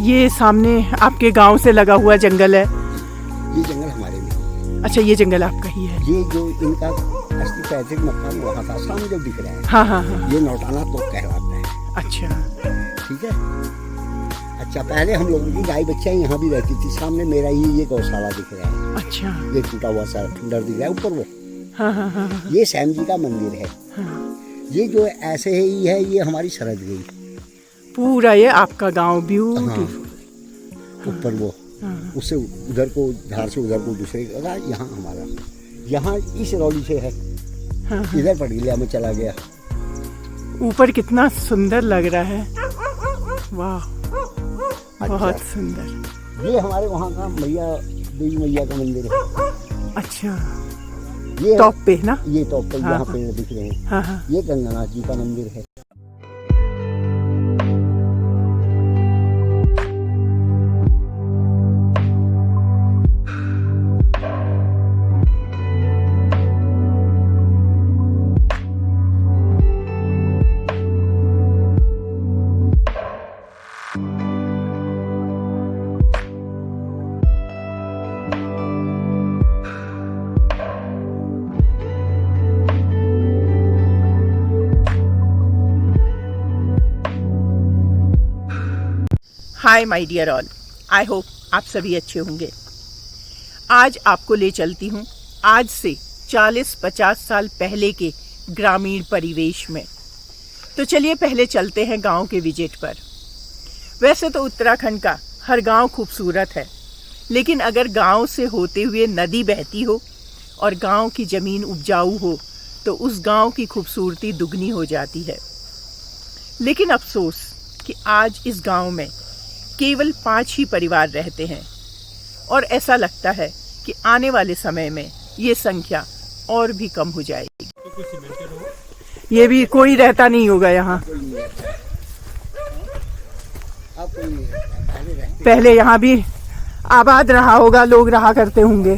ये सामने आपके गांव से लगा हुआ जंगल है? ये जंगल हमारे में। अच्छा, ये जंगल आपका ही है? ये जो इनका असली पैतृक मकान वहाँ था, सामने जो दिख रहा है, हाँ हाँ हाँ। ये नौटाना तो कहलाता है। अच्छा ठीक है। अच्छा, पहले हम लोगों की गाय बच्चियाँ यहाँ भी रहती थी। सामने मेरा ये गौशाला दिख रहा है। अच्छा। ये टूटा हुआ सा खंडर दिख रहा है ऊपर वो। हाँ हाँ हाँ हाँ। ये श्याम जी का मंदिर है। हाँ। ये जो ऐसे ही है, ये हमारी सरद गई पूरा ये आपका गांव ब्यूटीफुल। ऊपर वो उससे उधर को, धार से उधर को दूसरे का, यहाँ हमारा, यहाँ इस रौली से है। इधर पटगिलिया में चला गया। ऊपर कितना सुंदर लग रहा है, वाह। अच्छा। बहुत सुंदर। ये हमारे वहाँ का मैया, देवी मैया का मंदिर है। अच्छा, ये टॉप पे ना? ये टॉप पे हाँ, यहाँ पेड़ दिख रहे हैं। हाँ हाँ। ये गंगानाथ जी का मंदिर है। Hi my dear all, I hope आप सभी अच्छे होंगे। आज आपको ले चलती हूँ आज से 40-50 साल पहले के ग्रामीण परिवेश में। तो चलिए पहले चलते हैं गांव के विजिट पर। वैसे तो उत्तराखंड का हर गांव खूबसूरत है, लेकिन अगर गांव से होते हुए नदी बहती हो और गांव की ज़मीन उपजाऊ हो तो उस गांव की खूबसूरती दुगनी हो जाती है। लेकिन अफसोस कि आज इस गांव में केवल 5 ही परिवार रहते हैं और ऐसा लगता है कि आने वाले समय में ये संख्या और भी कम हो जाएगी। ये भी कोई रहता नहीं होगा यहाँ। पहले यहाँ भी आबाद रहा होगा, लोग रहा करते होंगे।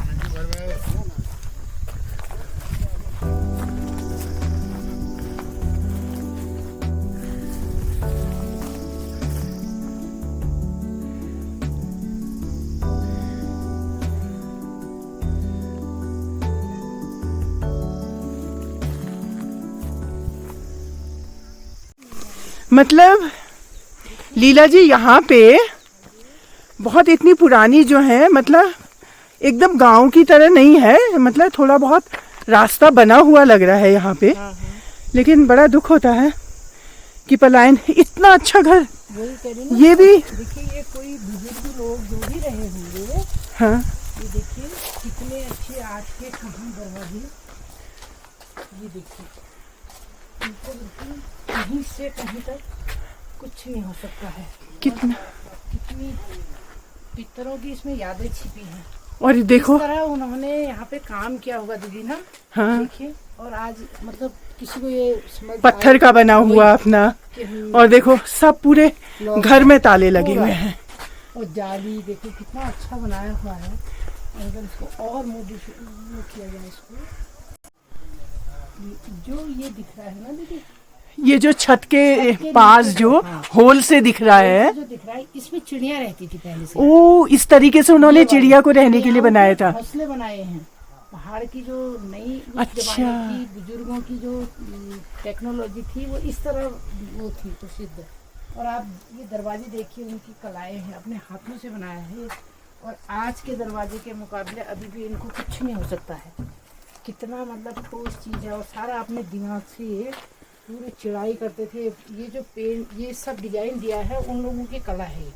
मतलब लीला जी, यहाँ पे बहुत इतनी पुरानी जो है, मतलब एकदम गांव की तरह नहीं है। मतलब थोड़ा बहुत रास्ता बना हुआ लग रहा है यहाँ पे। लेकिन बड़ा दुख होता है कि पलायन, इतना अच्छा घर। ये भी देखिए, ये कोई बुजुर्ग लोग जो भी रहे होंगे। हाँ, ये देखिए कितने अच्छे आज के कहाँ दरवाजे। ये देखिए, कहीं से कहीं तक कुछ नहीं हो सकता है। कितना, कितनी पितरों की इसमें यादें छिपी हैं। और देखो इस तरह उन्होंने यहाँ पे काम किया होगा दीदी ना। हाँ, देखिए, और आज मतलब किसी को ये समझ पत्थर का बना हुआ अपना। और देखो सब पूरे घर में ताले लगे हुए हैं। और जाली देखो कितना अच्छा बनाया हुआ है। अगर इसको और मॉडिफाई किया जाए, इसको जो ये दिख रहा है ना दीदी, ये जो छत के पास जो होल से दिख रहा है, जो दिख रहा है, इसमें चिड़िया रहती थी पहले से। ओ, इस तरीके से उन्होंने चिड़िया को रहने के लिए बनाया था। घोंसले बनाए हैं। पहाड़ की जो नई अच्छा, जमाने की बुजुर्गों की जो टेक्नोलॉजी थी, वो इस तरह वो थी प्रसिद्ध। और आप ये दरवाजे देखिए, उनकी कलाएं हैं, अपने हाथों से बनाया है। और आज के दरवाजे के मुकाबले अभी भी इनको कुछ नहीं हो सकता है। कितना मतलब ठोस चीज़ है। और सारा अपने दिमाग से पूरी चिड़ाई करते थे। ये जो पेंट, ये सब डिजाइन दिया है, उन लोगों की कला है।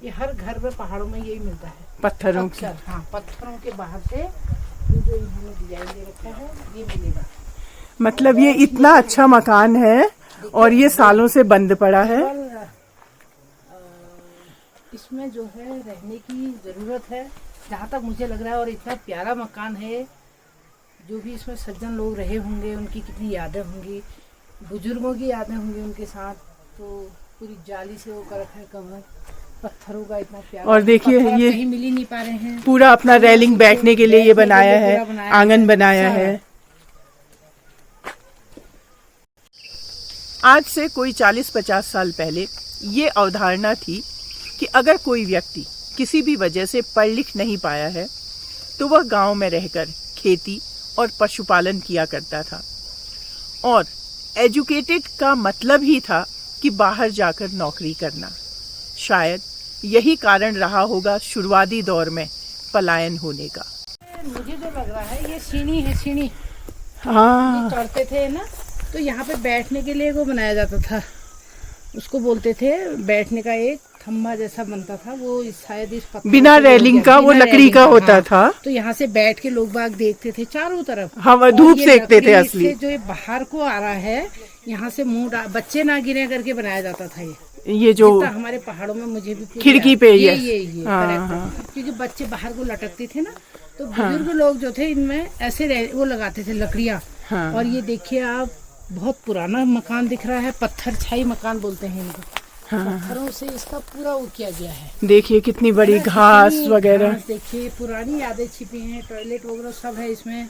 ये हर घर में पहाड़ों में यही मिलता है, पत्थरों की। हाँ, पत्थरों के बाहर से ये जो इन्होंने डिजाइन दे रखा है, ये मिलेगा। मतलब ये इतना अच्छा मकान है और ये सालों से बंद पड़ा है। इसमें जो है रहने की ज़रूरत है, जहाँ तक मुझे लग रहा है। और इतना प्यारा मकान है। जो भी इसमें सज्जन लोग रहे होंगे, उनकी कितनी यादें होंगी, बुजुर्गों की यादें होंगी उनके साथ। तो पूरी जाली से वो कर रखा है कवर, पत्थरों का इतना प्यारा। और देखिए ये कहीं मिल ही नहीं पा रहे हैं। पूरा अपना रेलिंग बैठने के लिए ये बनाया है, आंगन बनाया है। आज से कोई 40-50 साल पहले ये अवधारणा थी कि अगर कोई व्यक्ति किसी भी वजह से पढ़ लिख नहीं पाया है तो वह गांव में रहकर खेती और पशुपालन किया करता था, और एजुकेटेड का मतलब ही था कि बाहर जाकर नौकरी करना। शायद यही कारण रहा होगा शुरुआती दौर में पलायन होने का। मुझे जो लग रहा है ये सीढ़ी है, सीढ़ी हाँ, चढ़ते थे ना, तो यहाँ पे बैठने के लिए वो बनाया जाता था, उसको बोलते थे बैठने का एक खम्बा जैसा बनता था, वो शायद इस पत्थर बिना से रेलिंग का, वो बिना लकड़ी रेलिंग का होता हाँ। था। तो यहाँ से बैठ के लोग बाग देखते थे चारों तरफ। हाँ, और धूप ये सेकते थे लकड़ी असली। से जो ये बाहर को आ रहा है, यहाँ से बच्चे ना गिरे करके बनाया जाता था ये जो जितना हमारे पहाड़ों में मुझे भी पूरी खिड़की याद- पे ये हाँ, correct है। हाँ। क्योंकि बच्चे बाहर को लटकते थे ना, तो बुजुर्ग लोग जो थे इनमें ऐसे वो लगाते थे लकड़ियाँ। हाँ। और ये देखिए आप, बहुत पुराना मकान दिख रहा है, पत्थर छाई मकान बोलते हैं इनको। पत्थरों से इसका पूरा वो किया गया है। देखिए कितनी बड़ी घास कितनी वगैरह। घास देखिए, पुरानी यादें छिपी हैं, टॉयलेट वगैरह सब है इसमें।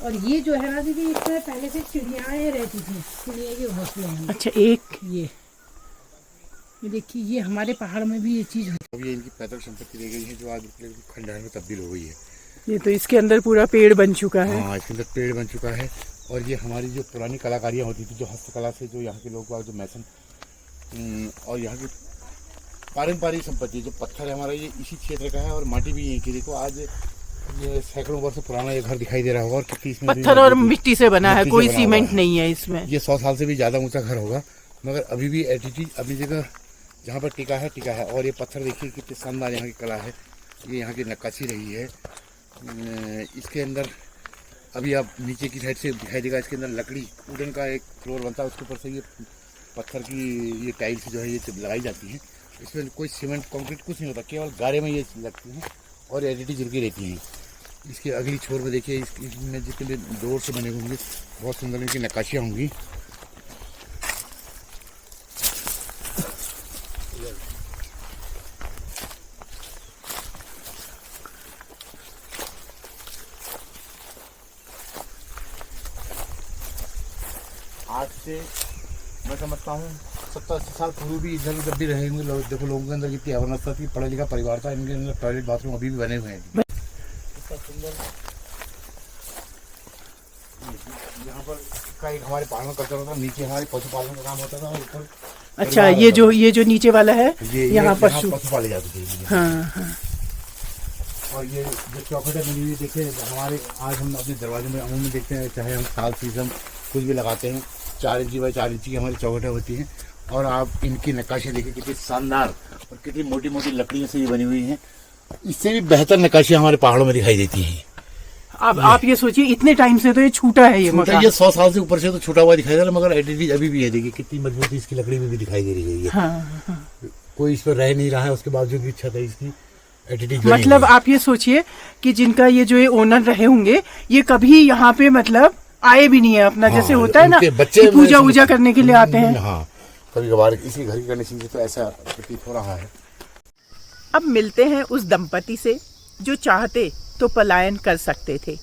और ये जो है ना दीदी, इसमें पहले से चिड़ियाएँ रहती थी, चिड़िया के घोंसले हैं। अच्छा, एक ये देखिए, ये हमारे पहाड़ में भी ये चीज होती अब ये इनकी पैतृक संपत्ति रह गई है, जो आज खंडहर में तब्दील हो गई है। ये तो इसके अंदर पूरा पेड़ बन चुका है। हाँ, इसके अंदर पेड़ बन चुका है। और ये हमारी जो पुरानी कलाकारियाँ होती थी, जो हस्तकला से जो यहाँ के लोग जो मैसन और यहाँ की पारंपरिक संपत्ति जो पत्थर है हमारा, ये इसी क्षेत्र का है और माटी भी यहीं की। देखो आज ये सैकड़ों वर्ष पुराना ये घर दिखाई दे रहा होगा, और कितनी इसमें पत्थर और मिट्टी से बना है, मिट्टी से कोई बना सीमेंट हुआ है। नहीं है इसमें। ये 100 साल से भी ज़्यादा ऊंचा घर होगा, मगर अभी भी एटीट्यूड अपनी जगह जहाँ पर टिका है। और ये पत्थर देखिए कितनी शानदार यहाँ की कला है, ये यहाँ की नक्काशी रही है। इसके अंदर अभी आप नीचे की साइड से दिखाई देगा, इसके अंदर लकड़ी वुडन का एक फ्लोर बनता है, उसके ऊपर से ये पत्थर की ये टाइल्स जो है ये लगाई जाती हैं। इसमें कोई सीमेंट कंक्रीट कुछ नहीं होता, केवल गारे में ये लगती हैं और एडिटी जुड़की रहती हैं। इसके अगली छोर में देखिए, इसमें जितने भी डोर से बने होंगे बहुत सुंदर इनकी नक्काशियाँ होंगी। आज से मैं समझता हूँ 70-80 साल पूर्व भी इधर उधर भी रहेंगे लोग। देखो लोगों के अंदर कितनी अवनता थी, पढ़ा लिखा परिवार था, इनके अंदर टॉयलेट बाथरूम अभी भी बने हुए हैं। इतना सुंदर यहाँ पर का एक हमारे पहाड़ में कल्चर होता था, नीचे हमारे पशुपालन का काम होता था और ऊपर अच्छा, ये जो नीचे वाला है, यहाँ पशु पाले जाते थे। हाँ, हाँ। और ये जो चौखटें बनी हुई देखिए, हमारे आज हम अपने दरवाजे में अमूमन देखते हैं, चाहे हम साल सीजन कुछ भी लगाते हैं, 4 इंची बाई 4 इंची की हमारी चौखटें होती हैं। और आप इनकी नक्काशी देखिए कितनी शानदार और कितनी मोटी मोटी लकड़ियों से ये बनी हुई हैं। इससे भी बेहतर नक्काशी हमारे पहाड़ों में दिखाई देती है। अब आप ये सोचिए, इतने टाइम से तो ये छूटा है ये मकान। ये 100 साल से ऊपर से तो छूटा हुआ दिखाई दे रहा है, मगर एडिटी अभी भी है। देखिए कितनी मजबूती इसकी लकड़ी में भी दिखाई दे रही है। हाँ, हाँ। कोई इस पर रह नहीं रहा है, उसके बावजूद भी छत है इसकी एडिटिंग। मतलब आप ये सोचिए कि जिनका ये ओनर रहे होंगे, ये कभी यहाँ पे मतलब आए भी नहीं है अपना। हाँ, जैसे होता है ना बच्चे कि पूजा वूजा करने के लिए आते हैं। हाँ, कभी कभार इसी घर की कंडीशन से तो ऐसा प्रतीत हो रहा है। अब मिलते हैं उस दंपति से जो चाहते तो पलायन कर सकते थे,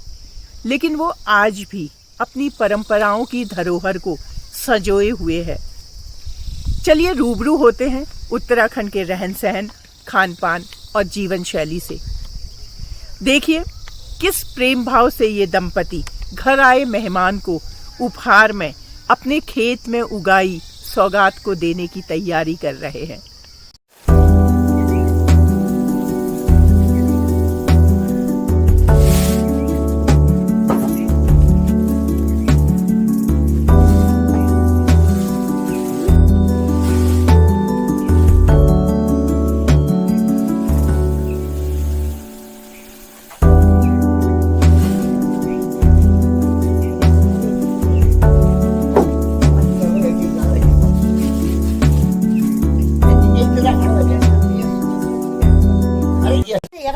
लेकिन वो आज भी अपनी परंपराओं की धरोहर को संजोए हुए है। चलिए रूबरू होते हैं उत्तराखंड के रहन सहन, खान पान और जीवन शैली से। देखिए किस प्रेम भाव से ये दंपति घर आए मेहमान को उपहार में अपने खेत में उगाई सौगात को देने की तैयारी कर रहे हैं।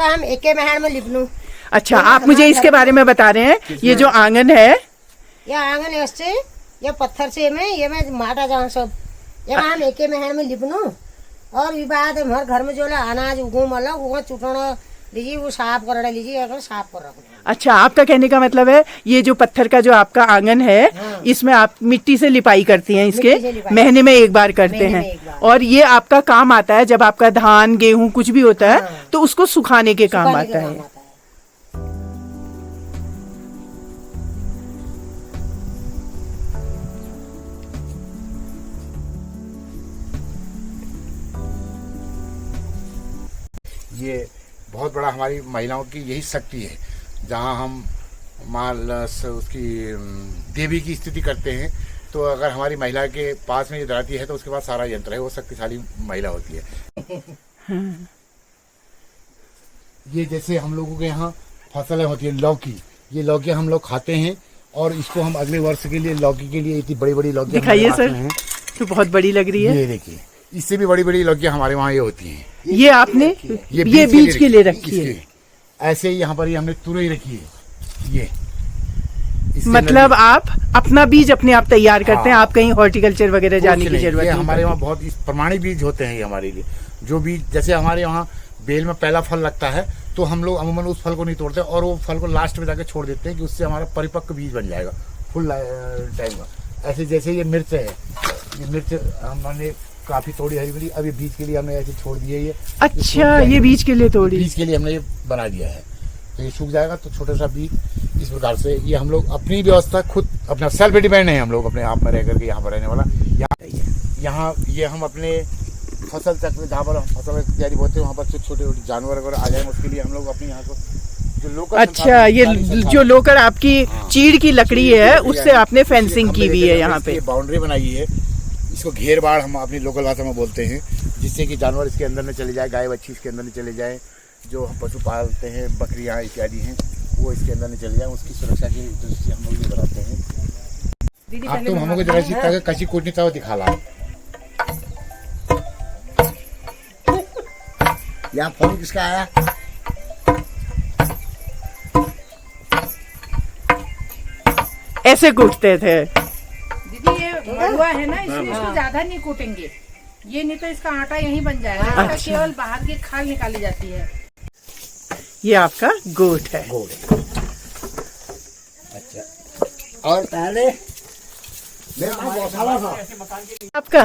हम एके महल में लिपनू। अच्छा, आप मुझे इसके बारे में बता रहे हैं। ये जो आंगन है, ये आंगन ऐसे ये पत्थर से में ये मैं माटा जाऊँ सब ये हम एके महल में लिपनू। और ये बात हमारे घर में जो है अनाज उगूम अलग वो चुटना लीजिए वो साफ कर लीजिए, अगर साफ कर रखना। अच्छा, आपका कहने का मतलब है ये जो पत्थर का जो आपका आंगन है, इसमें आप मिट्टी से लिपाई करती हैं, इसके मिट्टी से लिपाई। महीने में एक बार करते महीने हैं। में एक बार। और ये आपका काम आता है जब आपका धान गेहूं कुछ भी होता है, तो उसको सुखाने के काम सुखाने के आता काम है। आता है। ये बहुत बड़ा हमारी महिलाओं की यही शक्ति है, जहाँ हम उसकी देवी की स्थिति करते हैं, तो अगर हमारी महिला के पास में ये धराती है तो उसके पास सारा यंत्र है, वो शक्तिशाली महिला होती है। ये जैसे हम लोगों के यहाँ फसलें होती है लौकी, ये लौकी हम लोग खाते हैं और इसको हम अगले वर्ष के लिए लौकी के लिए इतनी बड़ी बड़ी लौकी दिखाइए सर, तो बहुत बड़ी लग रही है। ये देखिए, इससे भी बड़ी बड़ी लौकियाँ हमारे वहाँ ये होती हैं। ये आपने ये बीज के लिए रखी है। ऐसे ही यहाँ पर ही हमने तुरई रखी है। ये मतलब आप अपना बीज अपने आप तैयार करते हैं, आप कहीं हॉर्टिकल्चर वगैरह जाने की जरूरत ये नहीं। हमारे वहाँ बहुत प्रमाणित बीज होते हैं ये हमारे लिए। जो बीज जैसे हमारे वहाँ बेल में पहला फल लगता है, तो हम लोग अमूमन उस फल को नहीं तोड़ते और वो फल को लास्ट में जाके छोड़ देते हैं कि उससे हमारा परिपक्व बीज बन जाएगा फुल टाइम का। ऐसे जैसे ये मिर्च है, ये मिर्च हमने काफी तोड़ी हरी भरी, अब ये बीज के लिए हमने ऐसे छोड़ दिए। ये अच्छा, ये बीज के लिए तोड़ी, बीज के लिए हमने ये बना दिया है। तो ये सूख जाएगा तो छोटा सा बीज इस प्रकार से, ये हम लोग अपनी व्यवस्था खुद, अपना सेल्फ डिपेंड है हम लोग अपने आप में रह करके यहाँ पर रहने वाला। यहाँ ये हम अपने फसल चक्र जहाँ पर फसल की तैयारी होती है वहाँ पर छोटे छोटे जानवर वगैरह आ जाए, उसके लिए हम लोग अपने यहाँ को जो लोकल। अच्छा, ये जो लोकल आपकी चीड़ की लकड़ी है उससे आपने फेंसिंग की हुई है यहाँ पे, बाउंड्री बनाई है। इसको घेर बाड़ हम अपनी लोकल भाषा में बोलते हैं, जिससे कि जानवर इसके अंदर न चले जाए, गाय बच्ची इसके अंदर न चले जाए, जो हम पशु पालते हैं बकरियाँ इत्यादि हैं वो इसके अंदर न चले जाए, उसकी सुरक्षा की दृष्टि से हम लोग ये बनाते हैं। आप तो हमको जरा सी ताकि कशी कोटनी चाहो दिखा ला। यहाँ फोन किसका आया? ऐसे कूटते थे। दीदी ये मड़ुआ है ना, इसलिए इसको ज्यादा नहीं कूटेंगे, ये नहीं तो इसका आटा यहीं बन जाएगा। इसका केवल बाहर की खाल निकाली जाती है। ये आपका गोट है। अच्छा, और पहले मेरा पास गौशाला था आपका।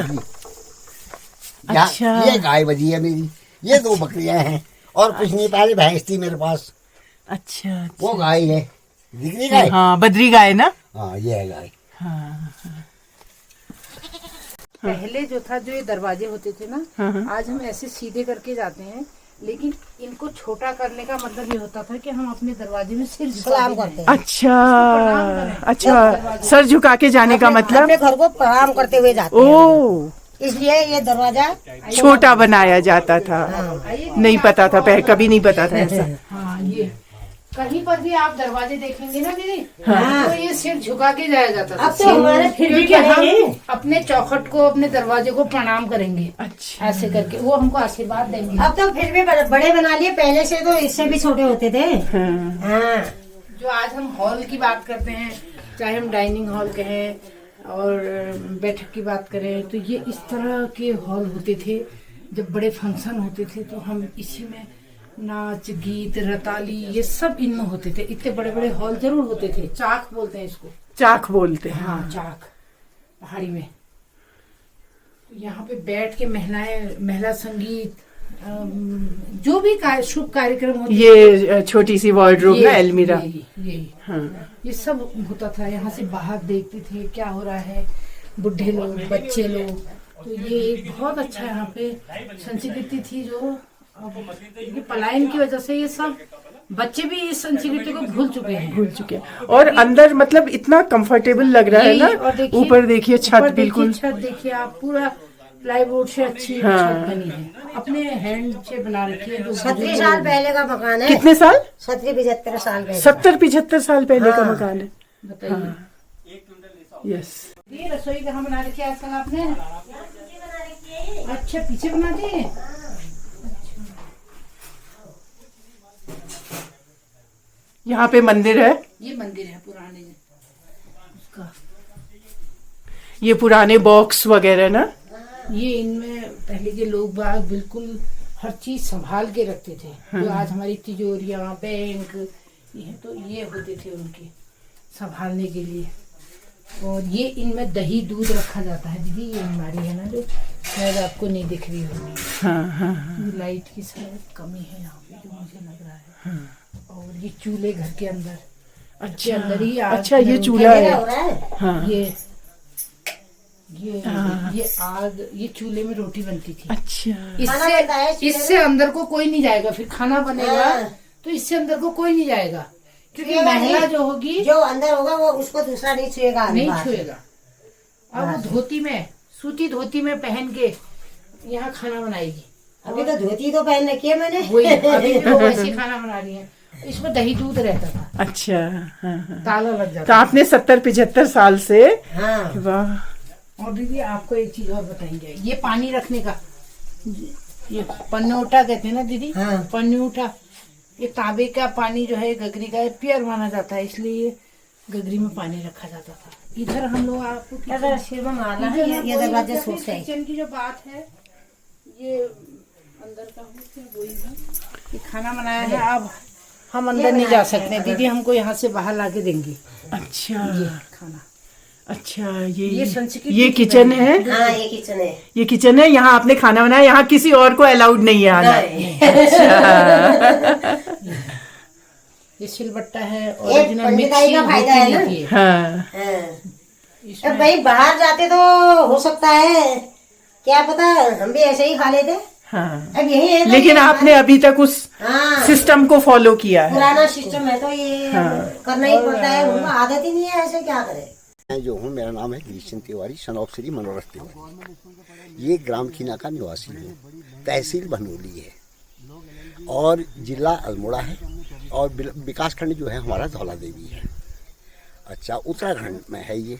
अच्छा, ये गाय बजी है मेरी, ये 2 बकरियां हैं और कुछ नहीं, पहले भैंस थी मेरे पास। अच्छा, वो गाय है, दिख रही गाय? हाँ, बद्री गाय ना। हाँ, ये है गाय। हाँ, पहले जो था, जो ये दरवाजे होते थे ना, आज हम ऐसे सीधे करके जाते हैं, लेकिन इनको छोटा करने का मतलब ये होता था कि हम अपने दरवाजे में सिर सलाम करते हैं। अच्छा अच्छा, सर झुका के जाने का मतलब अपने घर को प्रणाम करते हुए जाते हैं, ओ, इसलिए ये दरवाजा छोटा बनाया जाता था। नहीं पता था पहले, कभी नहीं पता था ऐसा। हाँ, ये कहीं पर भी आप दरवाजे देखेंगे ना दीदी, तो ये सिर झुका के जाया जाता था। अब तो हमारे फिर भी क्योंकि करेंगे। हम अपने चौखट को, अपने दरवाजे को प्रणाम करेंगे। अच्छा, ऐसे करके वो हमको आशीर्वाद देंगे। अब तो फिर भी बड़े बना लिए, पहले से तो इससे भी छोटे होते थे। हाँ, जो आज हम हॉल की बात करते हैं, चाहे हम डाइनिंग हॉल कहें और बैठक की बात करें, तो ये इस तरह के हॉल होते थे। जब बड़े फंक्शन होते थे तो हम इसी में नाच गीत रताली ये सब इनमें होते थे। इतने बड़े बड़े हॉल जरूर होते थे। चाक बोलते हैं इसको, चाक बोलते हैं। हाँ, चाक पहाड़ी में। तो यहाँ पे बैठ के महिला संगीत, जो भी शुभ कार्यक्रम होते, ये छोटी सी वार्डरोब ना, अलमीरा, ये हाँ, ये सब होता था। यहाँ से बाहर देखते थे क्या हो रहा है, बुढ़े लोग, बच्चे लोग। तो ये एक बहुत अच्छा यहाँ पे संस्कृति थी, जो ये पलायन की वजह से ये सब बच्चे भी इस संस्कृति को भूल चुके हैं। और अंदर मतलब इतना कंफर्टेबल लग रहा है ना। ऊपर देखिए छत, बिल्कुल छत देखिए आप, पूरा प्लाईवुड से अच्छी छत बनी है, अपने हैंड से बना रखी है। 70 साल पहले का मकान है। कितने साल? 70-75 साल पहले। 70-75 साल पहले का मकान है। बताइए। यस। ये रसोई कहाँ बना रखी है आजकल आपने? अच्छा, पीछे बना दी है। यहाँ पे मंदिर है। ये मंदिर है पुराने उसका। ये पुराने बॉक्स वगैरह ना, ये इनमें पहले के लोग बाग बिल्कुल हर चीज संभाल के रखते थे। जो आज हमारी तिजोरियां, बैंक, ये तो ये होते थे उनके संभालने के लिए। और ये इनमें दही दूध रखा जाता है दीदी। ये अलमारी है ना जो शायद आपको नहीं दिख रही होगी। ये लाइट की शायद कमी है यहाँ पे जो मुझे लग रहा है। और ये चूल्हे घर के अंदर, अच्छा अंदर ही आग अच्छा, ये में चूल्हा अंधेरा है। हो रहा है। हाँ ये आग, ये चूल्हे में रोटी बनती थी। अच्छा खाना बनता है चूल्हे इससे अंदर को कोई नहीं जाएगा। फिर खाना बनेगा हाँ। तो इससे अंदर को कोई नहीं जाएगा, क्योंकि छुएगा महिला नहीं। जो होगी जो अंदर होगा वो उसको दूसरा नहीं छुएगा। नहीं बाहर। छुएगा। अब वो धोती में, सूती धोती में पहन के यहाँ खाना बनाएगी। अभी तो धोती तो पहन रखी है मैंने। वही अभी भी वो वैसे खाना बना रही है। इसमें दही दूध रहता था, अच्छा। हाँ। ताला लग तो जाता था। आपने 70-75 साल से, हाँ वाह। और दीदी आपको एक चीज और बताएंगे, ये पानी रखने का, ये पन्नूठा कहते हैं ना दीदी। हाँ। पन्नूठा, ये तांबे का पानी जो है गगरी का प्योर माना जाता है, इसलिए गगरी में पानी रखा जाता था। इधर हम लोग आपको अगर सिर में मारना है ये दरवाजे सूख से। किचन की जो बात है, ये अंदर का वही है कि खाना बनाया है। अब हम अंदर नहीं जा सकते दीदी, हमको यहाँ से बाहर लाके देंगी अच्छा ये खाना। अच्छा, ये संस्कृति ये की किचन बात है। हाँ ये किचन है। ये किचन है, यहाँ आपने खाना बनाया। यहाँ किसी और को अलाउड नहीं है आना। ये सिलबट्टा है, ये ओरिजिनल पंडिताई का फायदा है ना। हाँ हाँ। अब भाई बाहर जाते तो हो सकता है, क्या पता हम भी ऐसे ही खा लेते। हाँ। अब यही है ना, लेकिन ये आपने अभी तक उस हाँ सिस्टम को फॉलो किया है। पुराना सिस्टम है तो ये करना ही पड़ता है। उनको आदत ही नहीं है, ऐसे क्या करे। मैं जो हूँ, मेरा नाम है गिरीश चंद तिवारी, सन ऑफ श्री मनोरथ तिवारी। ये ग्राम खीना का निवासी हूँ। तहसील भनोली है और जिला अल्मोड़ा है और विकास खंड जो है हमारा धौला देवी है। अच्छा, उत्तराखंड में है ये।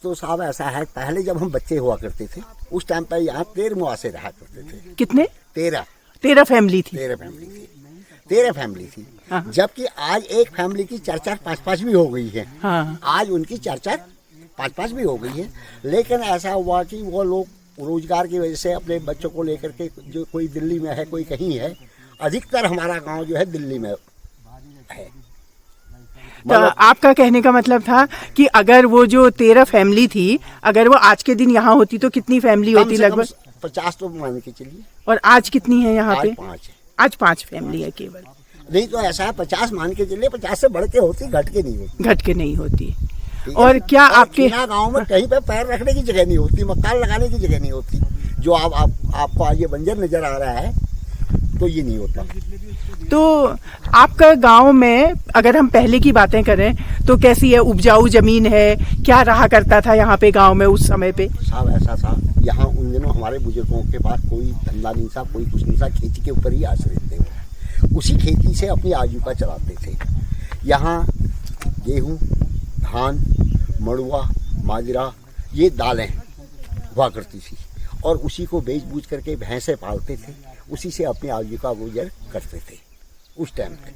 तो साहब ऐसा है, पहले जब हम बच्चे हुआ करते थे उस टाइम पर यहाँ 13 मुआसे रहा करते थे। कितने? 13 फैमिली थी। 13 फैमिली थी। हाँ। जबकि आज एक फैमिली की 4-4, 5-5 भी हो गई है। हाँ। आज उनकी 4-4, 5-5 भी हो गई है। लेकिन ऐसा हुआ कि वो लोग रोजगार की वजह से अपने बच्चों को लेकर के, जो कोई दिल्ली में है, कोई कहीं है, अधिकतर हमारा गांव जो है दिल्ली में है। तो आपका कहने का मतलब था कि अगर वो जो 13 फैमिली थी, अगर वो आज के दिन यहाँ होती तो कितनी फैमिली होती? लगभग 50 तो मान के चलिए। और आज कितनी है यहाँ पे? आज 5 है। आज 5 फैमिली है केवल। नहीं तो ऐसा है, 50 मान के चलिए, 50 से बढ़ के होती, घट के नहीं होती। घट के नहीं होती। ठीक है? और क्या आपके गांव में कहीं पे पैर रखने की जगह नहीं होती, मकान लगाने की जगह नहीं होती। जो आपको आज ये बंजर नजर आ रहा है, तो ये नहीं होता। तो आपका गांव में अगर हम पहले की बातें करें तो कैसी है? उपजाऊ जमीन है? क्या रहा करता था यहाँ पे गांव में उस समय पे? साहब ऐसा था, यहाँ उन दिनों हमारे बुजुर्गों के पास कोई धंधा नहीं था, कोई कुछ नहीं था। खेती के ऊपर ही आश्रित थे। उसी खेती से अपनी आजीविका चलाते थे। यहाँ गेहूँ, धान, मड़ुआ, माजरा, ये दालें हुआ करती थी और उसी को बेच बूझ करके भैंसें पालते थे। उसी से अपनी आजीविका गुजर करते थे उस टाइम पे,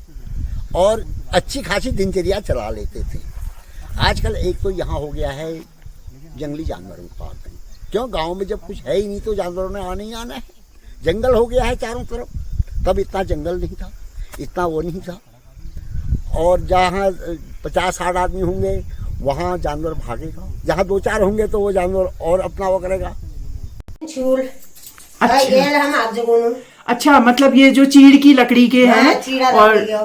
और अच्छी खासी दिनचर्या चला लेते थे। आजकल एक तो यहाँ हो गया है जंगली जानवरों का आतंक। क्यों? गांव में जब कुछ है ही नहीं तो जानवरों ने आने ही आना है। जंगल हो गया है चारों तरफ। तब इतना जंगल नहीं था, इतना वो नहीं था। और जहाँ 50-60 आदमी होंगे वहाँ जानवर भागेगा, जहाँ 2-4 होंगे तो वो जानवर और अपना वो करेगा। चूल अच्छा। ये हम आप जगोनू। अच्छा, मतलब ये जो चीड़ की लकड़ी के हाँ, हैं चीड़ा और लकड़ी हो।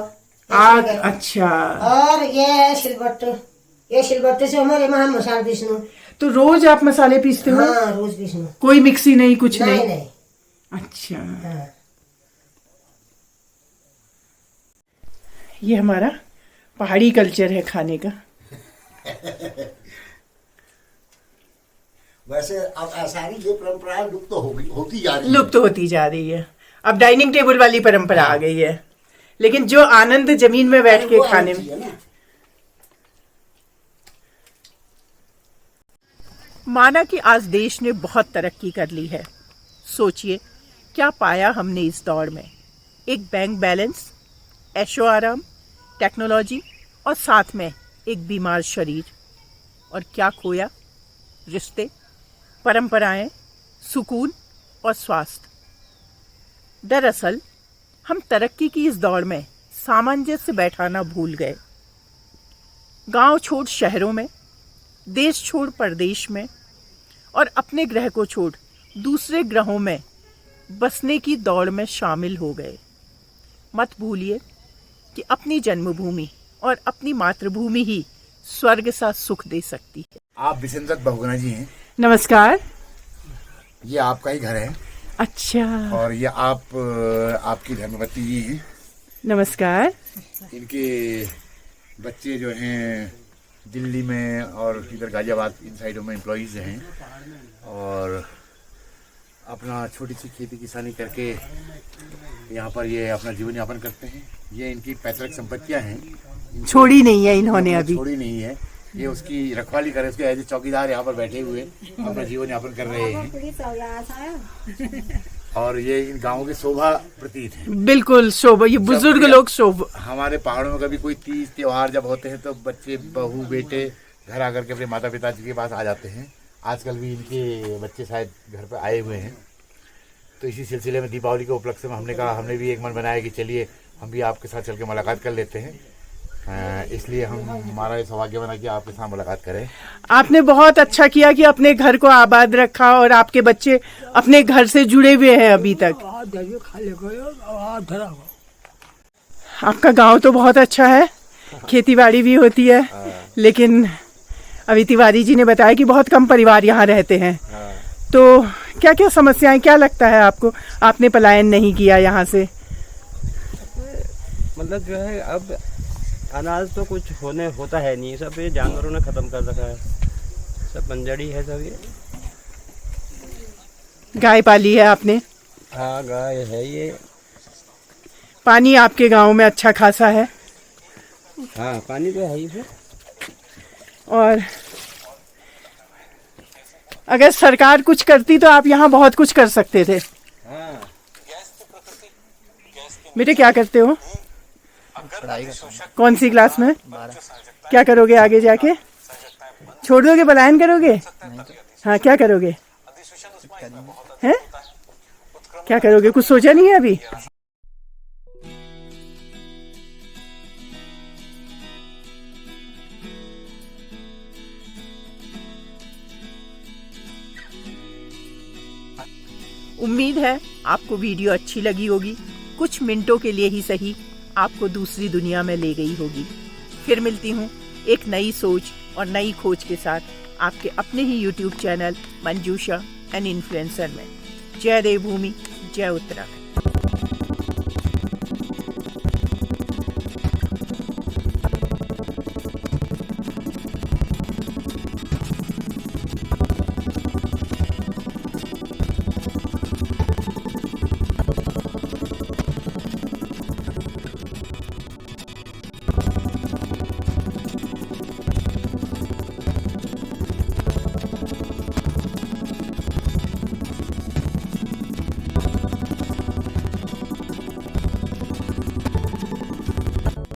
आग। अच्छा, और ये सिलबट्ट, ये सिलबट्टे से हमारे वहाँ मसाला पीसनू। तो रोज आप मसाले पीसते हो? हाँ रोज पीसनू। कोई मिक्सी नहीं, कुछ नहीं नहीं? नहीं। अच्छा। हाँ। ये हमारा पहाड़ी कल्चर है खाने का। वैसे अब सारी ये परंपरा लुप्त तो होती जा रही है। लुप्त होती जा रही है। अब डाइनिंग टेबल वाली परंपरा आ गई है, लेकिन जो आनंद जमीन में बैठ के खाने में। माना कि आज देश ने बहुत तरक्की कर ली है। सोचिए क्या पाया हमने इस दौर में? एक बैंक बैलेंस, ऐशो आराम, टेक्नोलॉजी और साथ में एक बीमार शरीर। और क्या खोया? रिश्ते, परंपराएं, सुकून और स्वास्थ्य। दरअसल हम तरक्की की इस दौड़ में सामंजस्य बैठाना भूल गए। गांव छोड़ शहरों में, देश छोड़ परदेश में और अपने ग्रह को छोड़ दूसरे ग्रहों में बसने की दौड़ में शामिल हो गए। मत भूलिए कि अपनी जन्मभूमि और अपनी मातृभूमि ही स्वर्ग सा सुख दे सकती है। आप बिसेंद्र बहुगुणा जी हैं। नमस्कार। ये आपका ही घर है। अच्छा। और ये आपकी धर्मपत्नी जी हैं। नमस्कार। इनके बच्चे जो हैं दिल्ली में और इधर गाजियाबाद इन साइडों में एम्प्लॉइज हैं और अपना छोटी सी खेती किसानी करके यहाँ पर ये अपना जीवन यापन करते हैं। ये इनकी पैतृक संपत्तियाँ हैं, छोड़ी नहीं है इन्होंने अभी। छोड़ी नहीं है, ये उसकी रखवाली करे, उसके एज ए चौकीदार यहाँ पर बैठे हुए अपना जीवन यापन कर रहे हैं और ये इन गाँवों की शोभा प्रतीत है। बिल्कुल शोभा, ये बुजुर्ग लोग शोभा। हमारे पहाड़ों में कभी कोई तीज त्योहार जब होते हैं तो बच्चे बहू बेटे घर आकर के अपने माता पिता जी के पास आ जाते हैं। आजकल भी इनके बच्चे शायद घर पर आए हुए हैं, तो इसी सिलसिले में दीपावली के उपलक्ष्य में हमने कहा, हमने भी एक मन बनाया कि चलिए हम भी आपके साथ चल के मुलाकात कर लेते हैं। इसलिए हमारा ये सौभाग्य बना कि आपके साथ मुलाकात करें। आपने बहुत अच्छा किया कि अपने घर को आबाद रखा और आपके बच्चे अपने घर से जुड़े हुए हैं अभी तक। आपका गांव तो बहुत अच्छा है, खेती बाड़ी भी होती है, लेकिन अभी तिवारी जी ने बताया कि बहुत कम परिवार यहाँ रहते हैं। तो क्या क्या समस्याएं, क्या लगता है आपको, आपने पलायन नहीं किया यहाँ से? मतलब जो है अब अनाज तो कुछ होता है नहीं, सब ये जानवरों ने ख़त्म कर रखा है, सब बंजड़ी है सब ये। गाय पाली है आपने? हाँ गाय है ये। पानी आपके गांव में अच्छा खासा है? हाँ पानी तो है ही है। और अगर सरकार कुछ करती तो आप यहाँ बहुत कुछ कर सकते थे। हाँ। बेटे क्या करते हो? पढ़ाई करता हूँ। कौन सी क्लास में? 12। क्या करोगे आगे जाके? छोड़ दोगे, पलायन करोगे? हाँ, क्या करोगे? हैं? क्या करोगे, कुछ सोचा नहीं है अभी? उम्मीद है आपको वीडियो अच्छी लगी होगी, कुछ मिनटों के लिए ही सही आपको दूसरी दुनिया में ले गई होगी। फिर मिलती हूँ एक नई सोच और नई खोज के साथ आपके अपने ही YouTube channel Manjusha an influencer में। जय देवभूमि, जय उत्तराखंड।